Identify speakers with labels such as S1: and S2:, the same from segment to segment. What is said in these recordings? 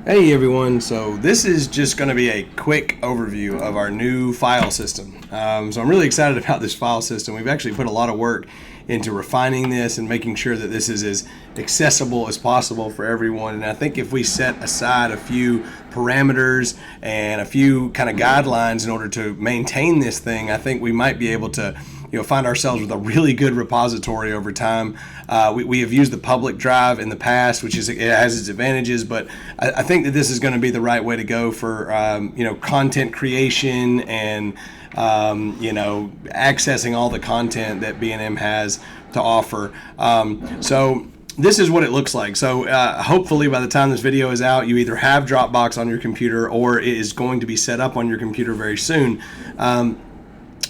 S1: Hey everyone, so this is just going to be a quick overview of our new file system. So I'm really excited about this file system. We've actually put a lot of work into refining this and making sure that this is as accessible as possible for everyone. And I think if we set aside a few parameters and a few kind of guidelines in order to maintain this thing, I think we might be able to find ourselves with a really good repository over time. We have used the public drive in the past, which it has its advantages, but I think that this is going to be the right way to go for content creation and accessing all the content that B&M has to offer. So this is what it looks like. So hopefully by the time this video is out, you either have Dropbox on your computer or it is going to be set up on your computer very soon.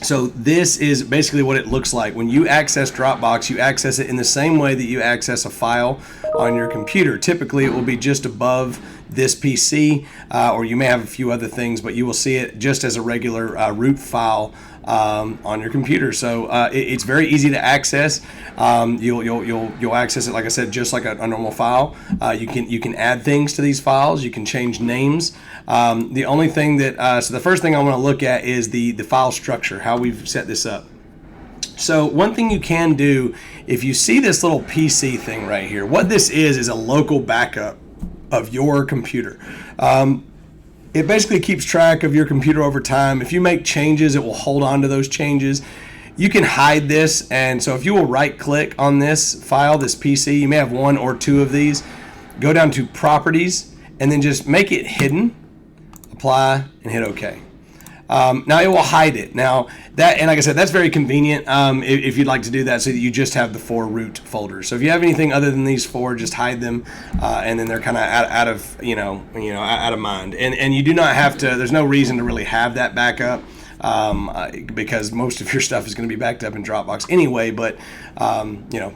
S1: So this is basically what it looks like. When you access Dropbox, you access it in the same way that you access a file on your computer. Typically, it will be just above this PC, or you may have a few other things, but you will see it just as a regular root file on your computer. So it's very easy to access. You'll access it, like I said, just like a normal file. You can add things to these files. You can change names. The only thing that so the first thing I want to look at is the file structure, how we've set this up. So one thing you can do, if you see this little PC thing right here, what this is a local backup of your computer. It basically keeps track of your computer over time. If you make changes, it will hold on to those changes. You can hide this, and so if you will right click on this file, this PC, you may have one or two of these, go down to properties and then just make it hidden, apply, and hit OK. Now it will hide it. Now that, and like I said, that's very convenient if you'd like to do that, so that you just have the 4 root folders. So if you have anything other than these 4, just hide them, and then they're kind of out of mind. And you do not have to. There's no reason to really have that backup. Because most of your stuff is going to be backed up in Dropbox anyway, but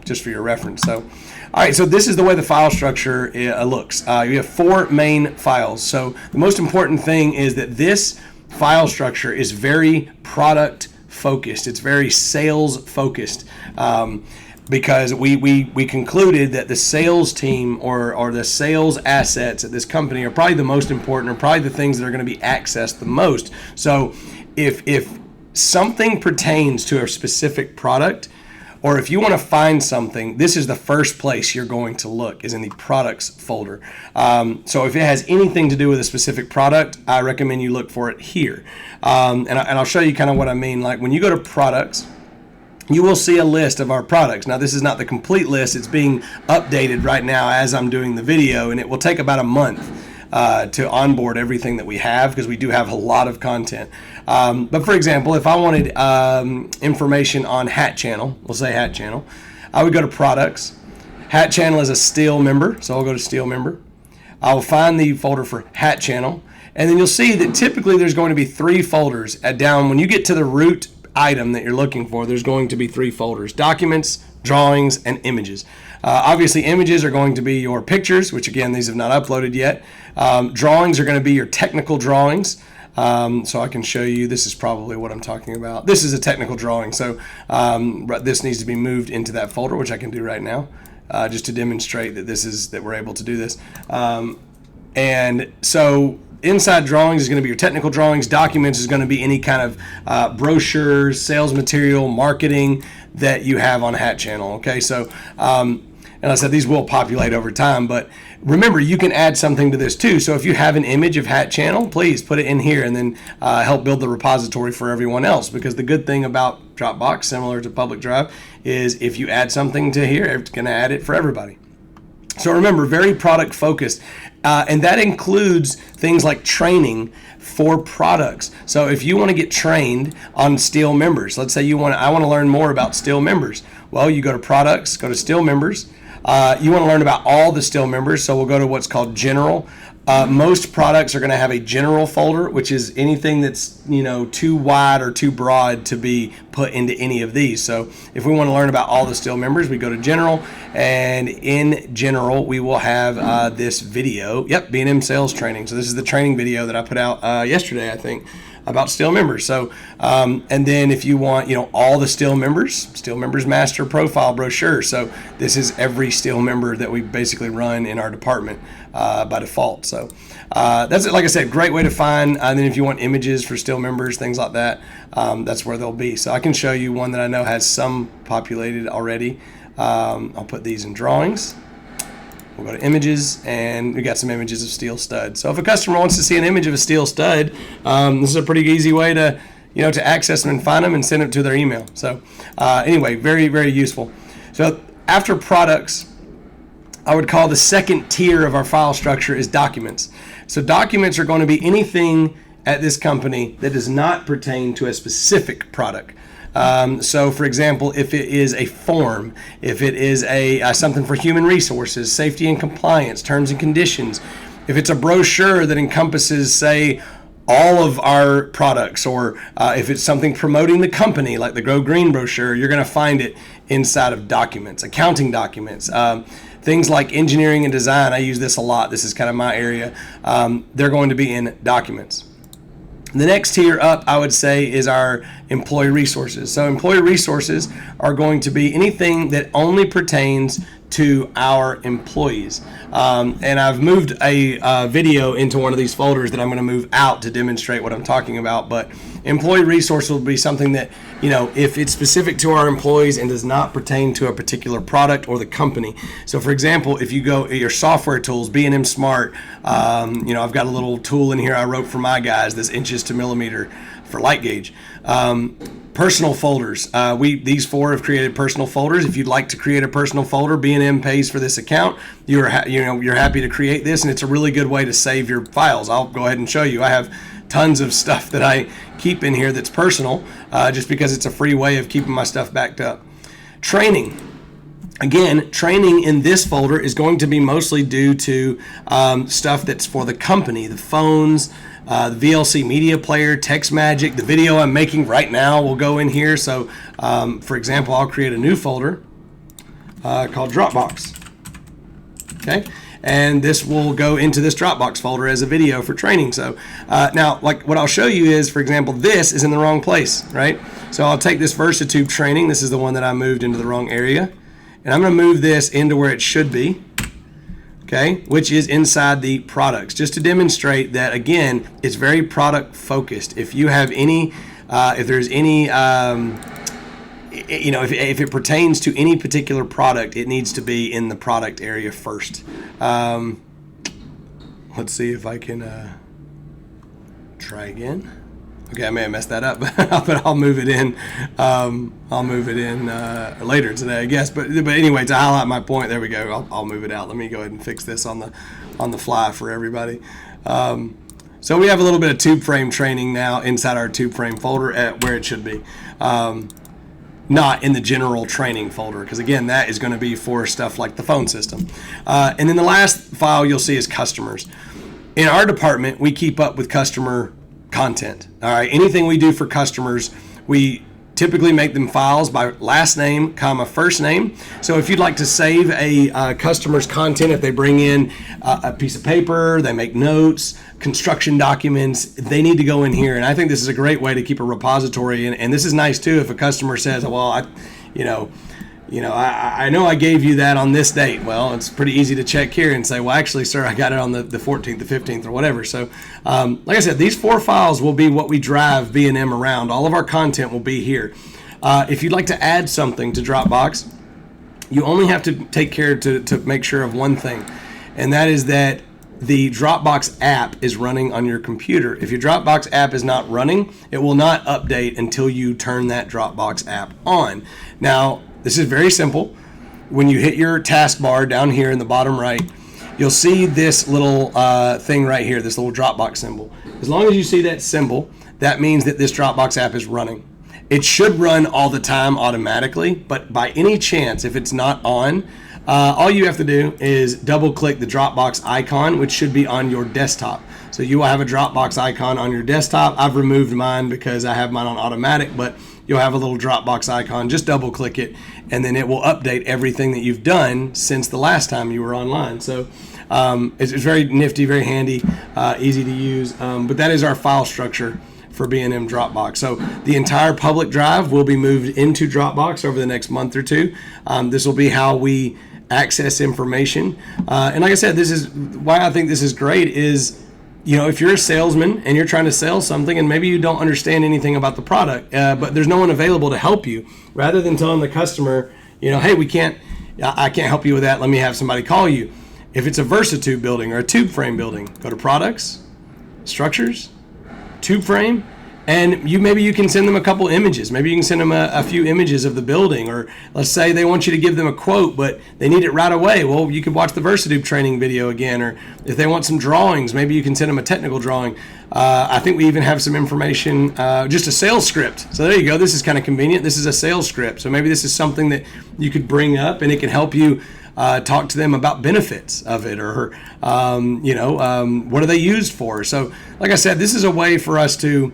S1: just for your reference. So, all right, so this is the way the file structure looks. You have 4 main files. So the most important thing is that this file structure is very product focused. It's very sales focused. Because we concluded that the sales team or the sales assets at this company are probably the most important, or probably the things that are going to be accessed the most. So if something pertains to a specific product, or if you want to find something, this is the first place you're going to look, is in the products folder. So if it has anything to do with a specific product, I recommend you look for it here. And I'll show you kind of what I mean. Like when you go to products, you will see a list of our products. Now, this is not the complete list. It's being updated right now as I'm doing the video, and it will take about a month to onboard everything that we have, because we do have a lot of content. But for example, if I wanted information on Hat Channel, we'll say Hat Channel, I would go to products. Hat Channel is a Steel member, so I'll go to Steel member. I'll find the folder for Hat Channel, and then you'll see that typically there's going to be 3 folders down. When you get to the root item that you're looking for, there's going to be 3 folders: documents, drawings, and images. Obviously, images are going to be your pictures, which again, these have not uploaded yet. Drawings are going to be your technical drawings. So I can show you, this is probably what I'm talking about. This is a technical drawing, so this needs to be moved into that folder, which I can do right now, just to demonstrate that we're able to do this. And so inside drawings is going to be your technical drawings. Documents is going to be any kind of brochures, sales material, marketing that you have on Hat Channel. Okay, so and I said these will populate over time, but remember, you can add something to this too. So if you have an image of Hat Channel, please put it in here, and then help build the repository for everyone else. Because the good thing about Dropbox, similar to Public Drive, is if you add something to here, it's going to add it for everybody. So remember, very product focused, and that includes things like training for products. So if you want to get trained on Steel members, let's say I want to learn more about Steel members. Well, you go to products, go to Steel members. You want to learn about all the Steel members, so we'll go to what's called general. Most products are going to have a general folder, which is anything that's too wide or too broad to be put into any of these. So if we want to learn about all the Steel members, we go to general, and in general we will have this video. Yep, B&M sales training. So this is the training video that I put out yesterday, I think. about still members. So, and then if you want, all the still members master profile brochure. So this is every still member that we basically run in our department by default. So that's it. Like I said, great way to find. And then if you want images for still members, things like that, that's where they'll be. So I can show you one that I know has some populated already. I'll put these in drawings. We'll go to images, and we got some images of steel stud. So if a customer wants to see an image of a steel stud, this is a pretty easy way to, to access them and find them and send them to their email. So anyway, very, very useful. So after products, I would call the second tier of our file structure is documents. So documents are going to be anything at this company that does not pertain to a specific product. So for example, if it is a form, if it is something for human resources, safety and compliance, terms and conditions, if it's a brochure that encompasses, say, all of our products, or if it's something promoting the company, like the Go Green brochure, you're going to find it inside of documents, accounting documents, things like engineering and design. I use this a lot. This is kind of my area. They're going to be in documents. The next tier up, I would say, is our employee resources. So employee resources are going to be anything that only pertains to our employees. And I've moved a video into one of these folders that I'm going to move out to demonstrate what I'm talking about. But employee resource will be something that, if it's specific to our employees and does not pertain to a particular product or the company. So for example, if you go your software tools, B&M Smart, I've got a little tool in here I wrote for my guys, this inches to millimeter for light gauge. Personal folders. These four have created personal folders. If you'd like to create a personal folder, B&M pays for this account. You're happy to create this, and it's a really good way to save your files. I'll go ahead and show you. I have tons of stuff that I keep in here that's personal, just because it's a free way of keeping my stuff backed up. Training. Again, training in this folder is going to be mostly due to stuff that's for the company, the phones, the VLC media player, TextMagic, the video I'm making right now will go in here. So, for example, I'll create a new folder called Dropbox. Okay, and this will go into this Dropbox folder as a video for training. So now, like what I'll show you is, for example, this is in the wrong place, right? So I'll take this VersaTube training. This is the one that I moved into the wrong area, and I'm going to move this into where it should be. Okay, which is inside the products, just to demonstrate that, again, it's very product focused. If you have any, if there's any, if it pertains to any particular product, it needs to be in the product area first. Let's see if I can try again. Okay, I may have messed that up, but I'll move it in. I'll move it in later today, I guess. But anyway, to highlight my point, there we go. I'll move it out. Let me go ahead and fix this on the fly for everybody. So we have a little bit of tube frame training now inside our tube frame folder at where it should be, not in the general training folder, because again, that is going to be for stuff like the phone system. And then the last file you'll see is customers. In our department, we keep up with customer content. All right, anything we do for customers, we typically make them files by last name, comma, first name. So if you'd like to save a customer's content, if they bring in a piece of paper, they make notes, construction documents, they need to go in here. And I think this is a great way to keep a repository. And this is nice too if a customer says, well, I know I gave you that on this date. Well, it's pretty easy to check here and say, well, actually, sir, I got it on the 14th, the 15th, or whatever. So, like I said, these four files will be what we drive B&M around. All of our content will be here. If you'd like to add something to Dropbox, you only have to take care to make sure of one thing, and that is that the Dropbox app is running on your computer. If your Dropbox app is not running, it will not update until you turn that Dropbox app on. Now, this is very simple. When you hit your taskbar down here in the bottom right, you'll see this little thing right here, this little Dropbox symbol. As long as you see that symbol, that means that this Dropbox app is running. It should run all the time automatically, but by any chance, if it's not on, all you have to do is double click the Dropbox icon, which should be on your desktop. So you will have a Dropbox icon on your desktop. I've removed mine because I have mine on automatic, but you'll have a little Dropbox icon. Just double click it, and then it will update everything that you've done since the last time you were online. So it's very nifty, very handy, easy to use. But that is our file structure for B&M Dropbox. So the entire public drive will be moved into Dropbox over the next month or two. This will be how we access information. And like I said, this is why I think this is great is, you know, if you're a salesman and you're trying to sell something and maybe you don't understand anything about the product, but there's no one available to help you, rather than telling the customer, you know, hey, I can't help you with that, let me have somebody call you. If it's a Versatube building or a tube frame building, go to products, structures, tube frame, and maybe you can send them a couple images. Maybe you can send them a few images of the building, or let's say they want you to give them a quote, but they need it right away. Well, you could watch the Versatube training video again, or if they want some drawings, maybe you can send them a technical drawing. I think we even have some information, just a sales script. So there you go. This is kind of convenient. This is a sales script. So maybe this is something that you could bring up, and it can help you talk to them about benefits of it, or what are they used for. So like I said, this is a way for us to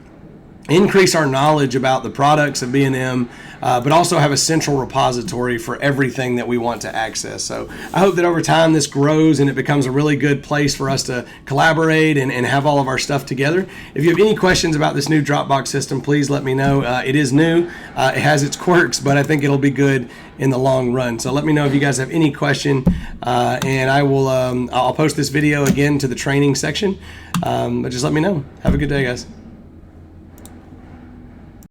S1: increase our knowledge about the products of B&M, but also have a central repository for everything that we want to access. So I hope that over time this grows and it becomes a really good place for us to collaborate and have all of our stuff together. If you have any questions about this new Dropbox system, please let me know. It is new. It has its quirks, but I think it'll be good in the long run. So let me know if you guys have any question, and I'll post this video again to the training section. But just let me know. Have a good day, guys.